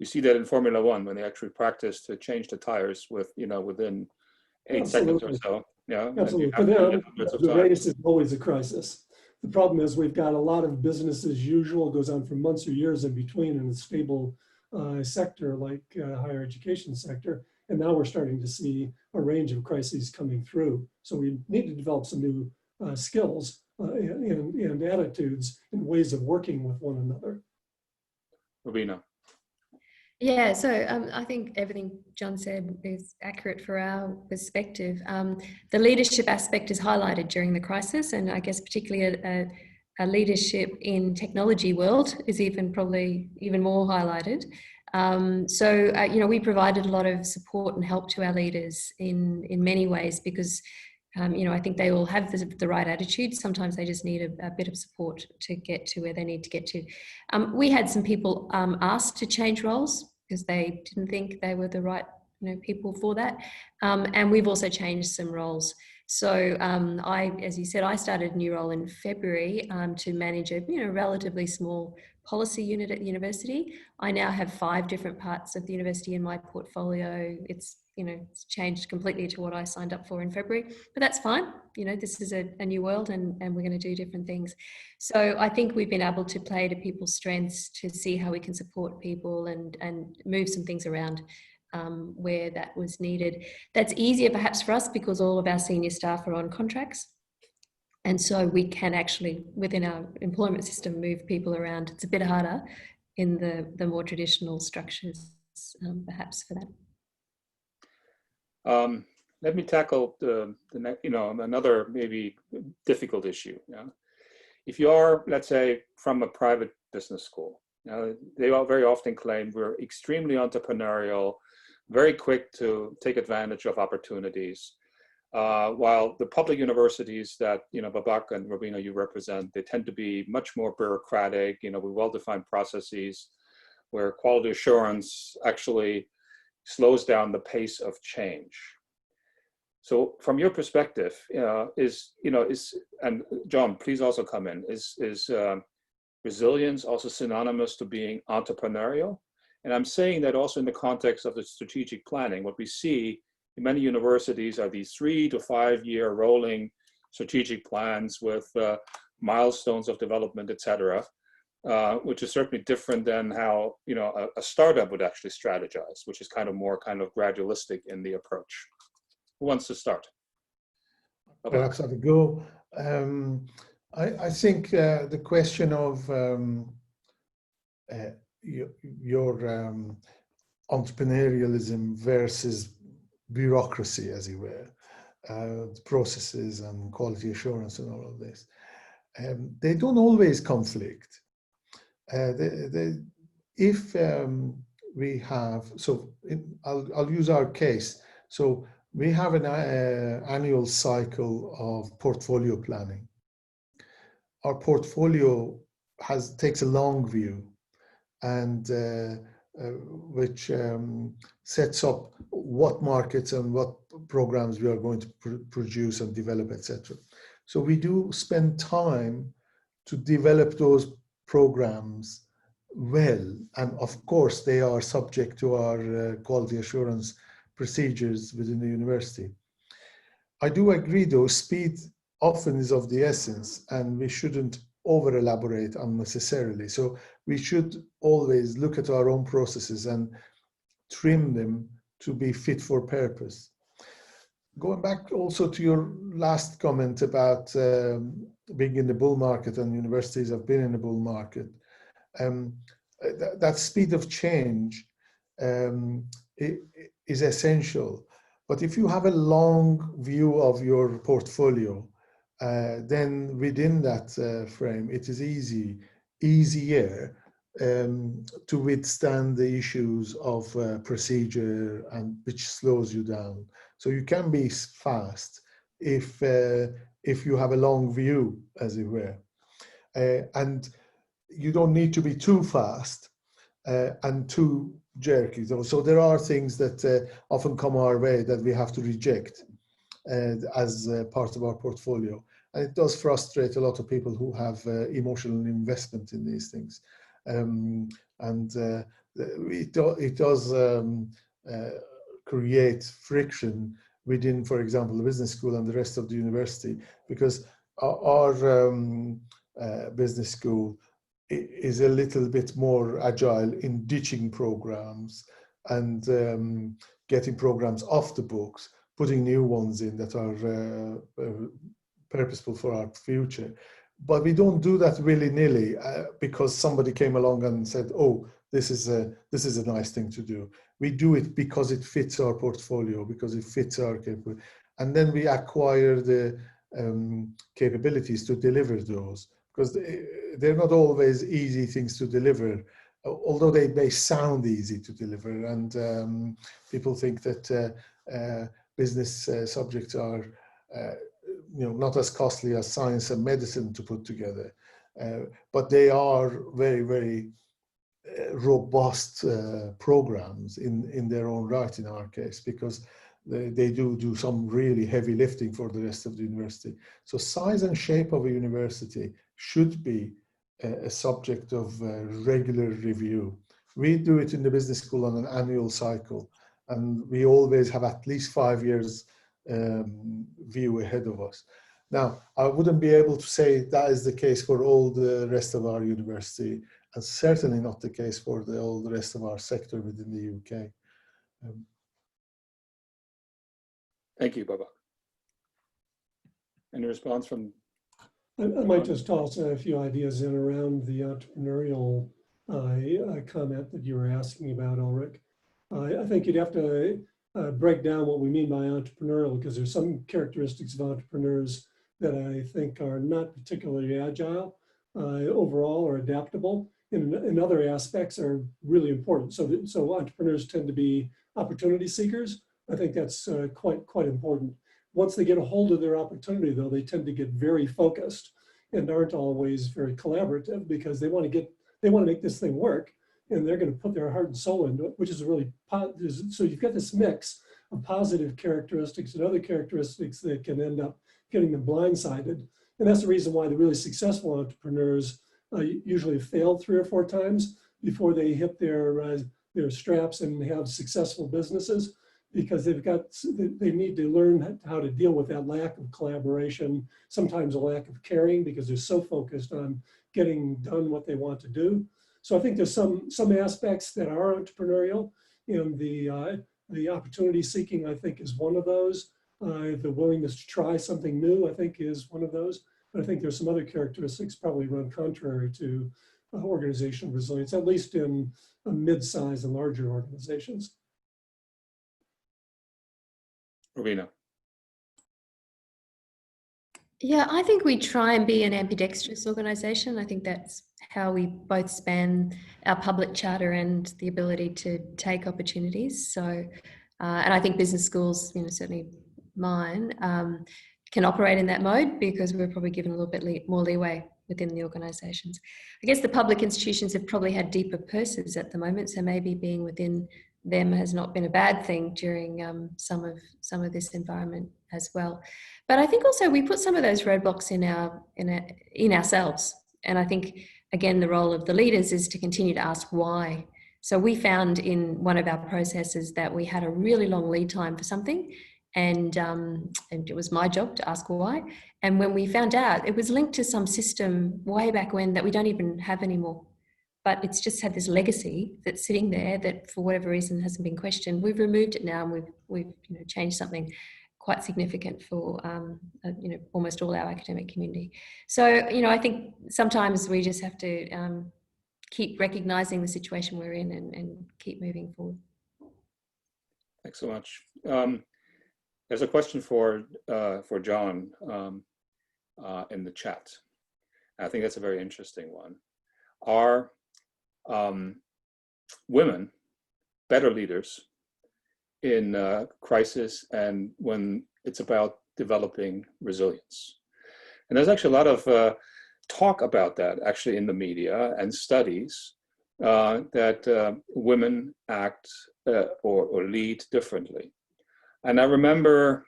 You see that in Formula One when they actually practice to change the tires within 8 seconds or so. Yeah, absolutely. For them, the race is always a crisis. The problem is we've got a lot of business as usual, goes on for months or years in between in a stable sector like higher education sector. And now we're starting to see a range of crises coming through. So we need to develop some new skills and attitudes and ways of working with one another. Robina. Yeah, so I think everything John said is accurate for our perspective. The leadership aspect is highlighted during the crisis, and I guess particularly a leadership in technology world is probably even more highlighted. We provided a lot of support and help to our leaders in many ways because I think they all have the right attitude. Sometimes they just need a bit of support to get to where they need to get to. We had some people asked to change roles because they didn't think they were the right people for that. And we've also changed some roles. So as you said, I started a new role in February to manage a relatively small policy unit at the university. I now have 5 different parts of the university in my portfolio. It's changed completely to what I signed up for in February, but that's fine. This is a new world and we're going to do different things. So I think we've been able to play to people's strengths to see how we can support people and move some things around where that was needed. That's easier perhaps for us because all of our senior staff are on contracts. And so we can actually, within our employment system, move people around. It's a bit harder in the more traditional structures, perhaps for that. Let me tackle another maybe difficult issue. If you are, let's say, from a private business school, they all very often claim we're extremely entrepreneurial, very quick to take advantage of opportunities. While the public universities that Babak and Robina you represent, they tend to be much more bureaucratic, with well-defined processes, where quality assurance actually slows down the pace of change. So from your perspective, and John, please also come in, is resilience also synonymous to being entrepreneurial? And I'm saying that also in the context of the strategic planning. What we see in many universities are these 3 to 5 year rolling strategic plans with milestones of development, et cetera, which is certainly different than how a startup would actually strategize, which is more gradualistic in the approach. Who wants to start? Perhaps I could go. I think the question of your entrepreneurialism versus bureaucracy, as it were, processes and quality assurance and all of this, they don't always conflict. If we have, I'll use our case. So we have an annual cycle of portfolio planning. Our portfolio takes a long view, and which sets up what markets and what programs we are going to produce and develop, etc. So we do spend time to develop those programs well, and of course they are subject to our quality assurance procedures within the university. I do agree though, speed often is of the essence, and we shouldn't over elaborate unnecessarily. So we should always look at our own processes and trim them to be fit for purpose. Going back also to your last comment about being in the bull market, and universities have been in the bull market, that speed of change is essential. But if you have a long view of your portfolio, then within that frame, it is easier to withstand the issues of procedure, and which slows you down. So you can be fast if you have a long view, as it were, and you don't need to be too fast and too jerky. So there are things that often come our way that we have to reject as part of our portfolio. And it does frustrate a lot of people who have emotional investment in these things. It does create friction within, for example, the business school and the rest of the university, because our business school is a little bit more agile in ditching programs and getting programs off the books, putting new ones in that are purposeful for our future. But we don't do that willy-nilly because somebody came along and said, oh, this is a nice thing to do. We do it because it fits our portfolio, because it fits our capability. And then we acquire the capabilities to deliver those, because they're not always easy things to deliver, although they may sound easy to deliver. And people think that business subjects are not as costly as science and medicine to put together, but they are very, very robust programs in their own right, in our case, because they do some really heavy lifting for the rest of the university. So size and shape of a university should be a subject of regular review. We do it in the business school on an annual cycle, and we always have at least 5 years view ahead of us. Now, I wouldn't be able to say that is the case for all the rest of our university, and certainly not the case for all the rest of our sector within the UK. Thank you, Babak. Any response from? I might just toss a few ideas in around the entrepreneurial comment that you were asking about, Ulrich. I think you'd have to break down what we mean by entrepreneurial, because there's some characteristics of entrepreneurs that I think are not particularly agile overall or adaptable, and in other aspects are really important. So entrepreneurs tend to be opportunity seekers. I think that's quite important. Once they get a hold of their opportunity, though, they tend to get very focused and aren't always very collaborative, because they want to make this thing work, and they're going to put their heart and soul into it, which is really positive. So you've got this mix of positive characteristics and other characteristics that can end up getting them blindsided. And that's the reason why the really successful entrepreneurs usually fail 3 or 4 times before they hit their straps and have successful businesses, because they need to learn how to deal with that lack of collaboration, sometimes a lack of caring, because they're so focused on getting done what they want to do. So I think there's some aspects that are entrepreneurial, and the opportunity seeking, I think, is one of those. The willingness to try something new, I think, is one of those. But I think there's some other characteristics probably run contrary to organizational resilience, at least in mid-size and larger organizations. Rowena. Yeah, I think we try and be an ambidextrous organization. I think that's how we both span our public charter and the ability to take opportunities. So, and I think business schools, certainly mine, can operate in that mode because we're probably given a little bit more leeway within the organizations. I guess the public institutions have probably had deeper purses at the moment, so maybe being within them has not been a bad thing during some of this environment as well. But I think also we put some of those roadblocks in ourselves. And I think, again, the role of the leaders is to continue to ask why. So we found in one of our processes that we had a really long lead time for something, and it was my job to ask why. And when we found out, it was linked to some system way back when that we don't even have anymore. But it's just had this legacy that's sitting there that for whatever reason hasn't been questioned. We've removed it now, and we've changed something quite significant for almost all our academic community. So I think sometimes we just have to keep recognizing the situation we're in and keep moving forward. Thanks so much. There's a question for John in the chat. I think that's a very interesting one. Are women better leaders in crisis and when it's about developing resilience? And there's actually a lot of talk about that actually in the media and studies that women act or lead differently. And I remember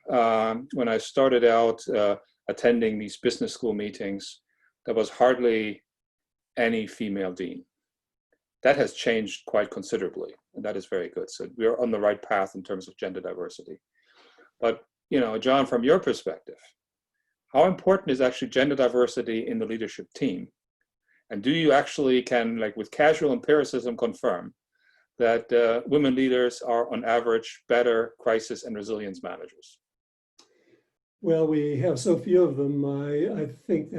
when I started out attending these business school meetings, there was hardly any female dean. That has changed quite considerably, and that is very good. So we're on the right path in terms of gender diversity. But, John, from your perspective, how important is actually gender diversity in the leadership team? And do you actually with casual empiricism, confirm that women leaders are on average better crisis and resilience managers? Well, we have so few of them. I think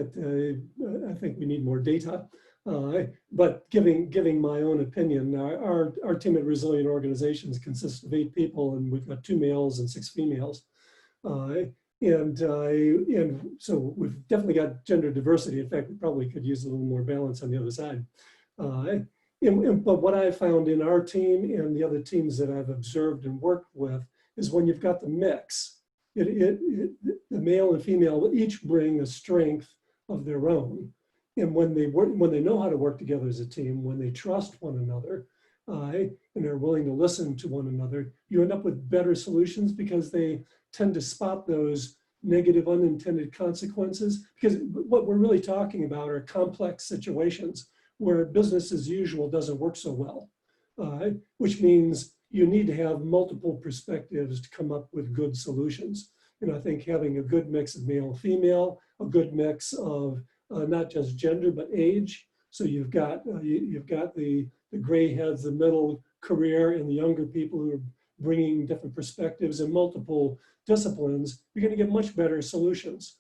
we need more data. But giving my own opinion, our team at Resilient Organizations consists of 8 people, and we've got 2 males and 6 females. And so we've definitely got gender diversity. In fact, we probably could use a little more balance on the other side. But what I found in our team and the other teams that I've observed and worked with is when you've got the mix, the male and female each bring a strength of their own. And when they know how to work together as a team, when they trust one another, and are willing to listen to one another, you end up with better solutions because they tend to spot those negative unintended consequences. Because what we're really talking about are complex situations where business as usual doesn't work so well, which means you need to have multiple perspectives to come up with good solutions. And I think having a good mix of male and female, a good mix of not just gender, but age. So you've got the gray heads, the middle career, and the younger people who are bringing different perspectives and multiple disciplines. You're going to get much better solutions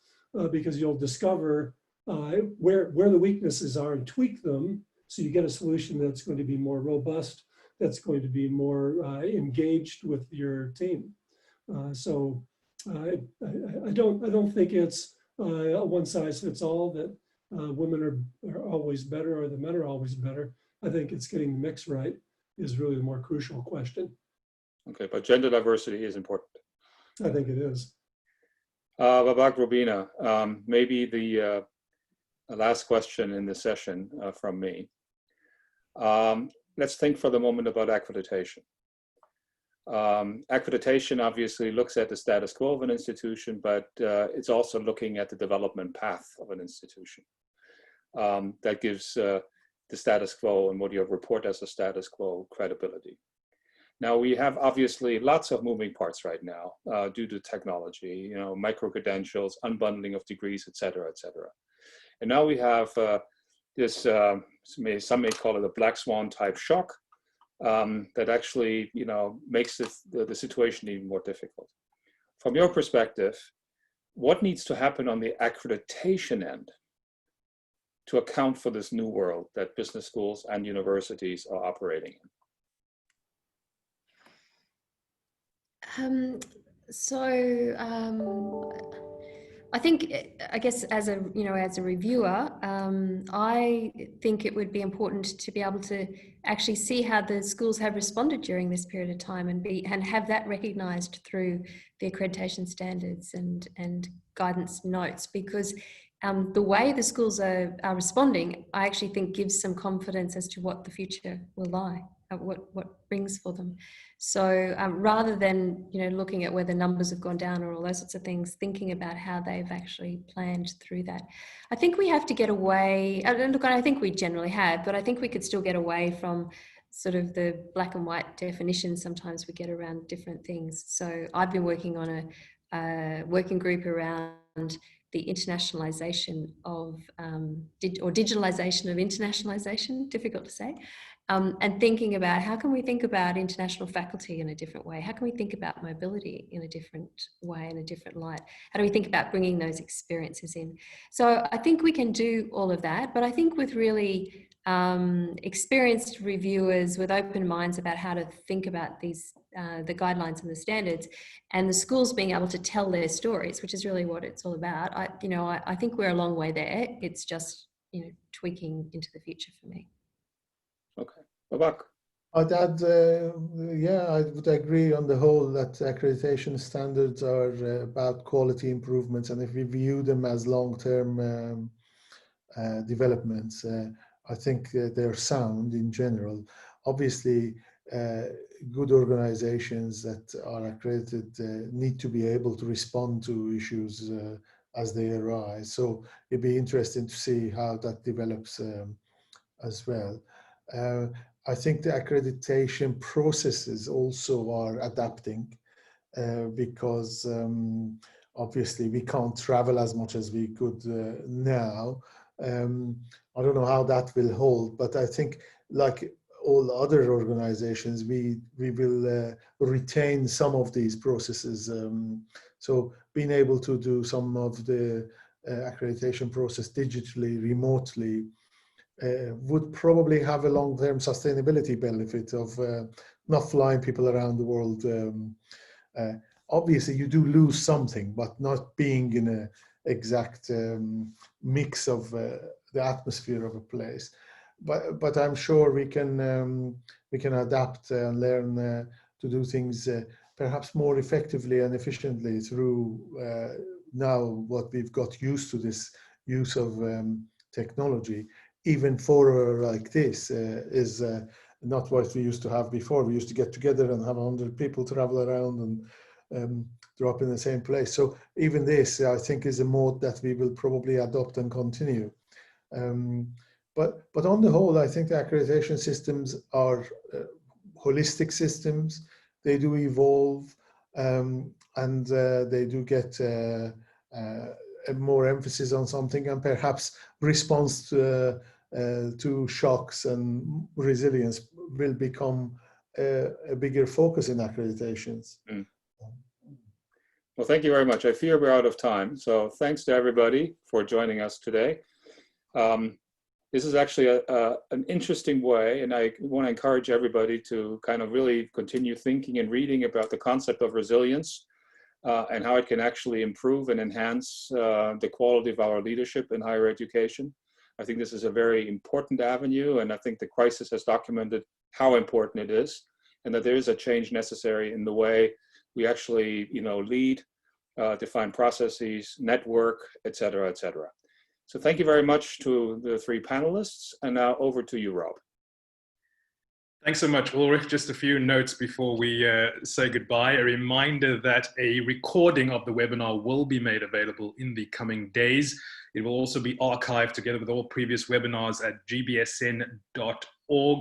because you'll discover where the weaknesses are and tweak them. So you get a solution that's going to be more robust, that's going to be more engaged with your team. So I don't think it's a one size fits all, that women are always better or the men are always better. I think it's getting the mix right is really the more crucial question. Okay, but gender diversity is important. I think it is. Babak, Rowena, maybe the last question in the session from me. Let's think for the moment about accreditation. Accreditation obviously looks at the status quo of an institution, but it's also looking at the development path of an institution. That gives the status quo and what you report as a status quo credibility. Now we have obviously lots of moving parts right now due to technology, you know, micro-credentials, unbundling of degrees, et cetera, et cetera. And now we have this, some may call it a black swan type shock that actually, you know, makes the situation even more difficult. From your perspective, what needs to happen on the accreditation end to account for this new world that business schools and universities are operating in? I think, I guess as a, you know, as a reviewer, I think it would be important to be able to actually see how the schools have responded during this period of time and have that recognised through the accreditation standards and guidance notes, because the way the schools are responding, I actually think gives some confidence as to what the future will lie, what brings for them. So rather than, you know, looking at whether numbers have gone down or all those sorts of things, thinking about how they've actually planned through that. I think we have to get away, look, I think we generally have, but I think we could still get away from sort of the black and white definitions sometimes we get around different things. So I've been working on a working group around the internationalization of, or digitalization of internationalization, difficult to say, and thinking about how can we think about international faculty in a different way? How can we think about mobility in a different way, in a different light? How do we think about bringing those experiences in? So I think we can do all of that, but I think with really experienced reviewers with open minds about how to think about these, the guidelines and the standards, and the schools being able to tell their stories, which is really what it's all about. I think we're a long way there. It's just, you know, tweaking into the future for me. Okay, Babak. I'd add, yeah, I would agree on the whole that accreditation standards are about quality improvements, and if we view them as long-term developments, I think they're sound in general. Obviously, good organizations that are accredited need to be able to respond to issues as they arise. So it'd be interesting to see how that develops as well. I think the accreditation processes also are adapting because obviously we can't travel as much as we could now. I don't know how that will hold, but I think like all other organizations, we will retain some of these processes. So being able to do some of the accreditation process digitally, remotely, would probably have a long-term sustainability benefit of not flying people around the world. Obviously, you do lose something, but not being in an exact mix of the atmosphere of a place. But I'm sure we can adapt and learn to do things perhaps more effectively and efficiently through now what we've got used to, this use of technology. Even for like this is not what we used to have before. We used to get together and have 100 people travel around and drop in the same place. So even this, I think, is a mode that we will probably adopt and continue. But on the whole, I think the accreditation systems are holistic systems. They do evolve, and they do get more emphasis on something, and perhaps response to shocks and resilience will become a bigger focus in accreditations. Mm. Well, thank you very much. I fear we're out of time. So thanks to everybody for joining us today. This is actually an interesting way, and I want to encourage everybody to kind of really continue thinking and reading about the concept of resilience and how it can actually improve and enhance the quality of our leadership in higher education. I think this is a very important avenue, and I think the crisis has documented how important it is, and that there is a change necessary in the way we actually, you know, lead, define processes, network, et cetera, et cetera. So thank you very much to the three panelists, and now over to you, Rob. Thanks so much, Ulrich. Just a few notes before we say goodbye. A reminder that a recording of the webinar will be made available in the coming days. It will also be archived together with all previous webinars at gbsn.org.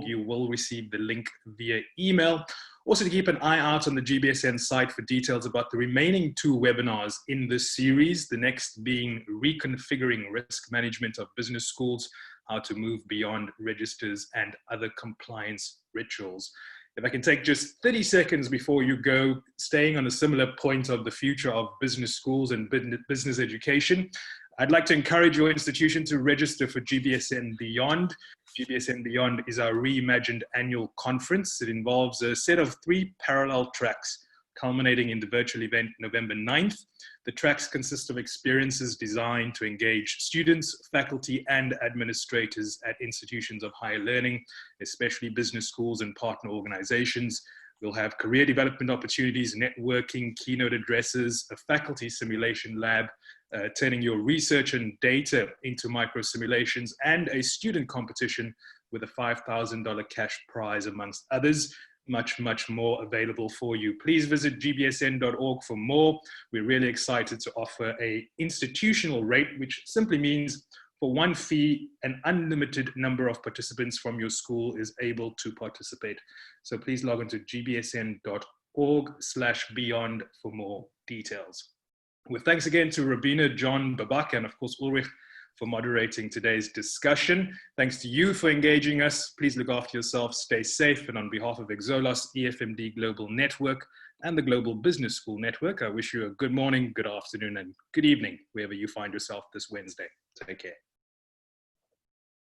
You will receive the link via email. Also, to keep an eye out on the GBSN site for details about the remaining 2 webinars in this series, the next being Reconfiguring Risk Management of Business Schools, how to move beyond registers and other compliance rituals. If I can take just 30 seconds before you go, staying on a similar point of the future of business schools and business education, I'd like to encourage your institution to register for GBSN Beyond. GBSN Beyond is our reimagined annual conference. It involves a set of 3 parallel tracks, culminating in the virtual event November 9th. The tracks consist of experiences designed to engage students, faculty, and administrators at institutions of higher learning, especially business schools and partner organizations. We'll have career development opportunities, networking, keynote addresses, a faculty simulation lab, turning your research and data into micro simulations, and a student competition with a $5,000 cash prize, amongst others. Much more available for you. Please visit gbsn.org for more. We're really excited to offer an institutional rate, which simply means for one fee, an unlimited number of participants from your school is able to participate. So please log on to gbsn.org/beyond for more details. With thanks again to Rabina, John, Babak, and of course Ulrich for moderating today's discussion. Thanks to you for engaging us. Please look after yourself, stay safe, and on behalf of Exolos, EFMD Global Network, and the Global Business School Network, I wish you a good morning, good afternoon, and good evening, wherever you find yourself this Wednesday. Take care.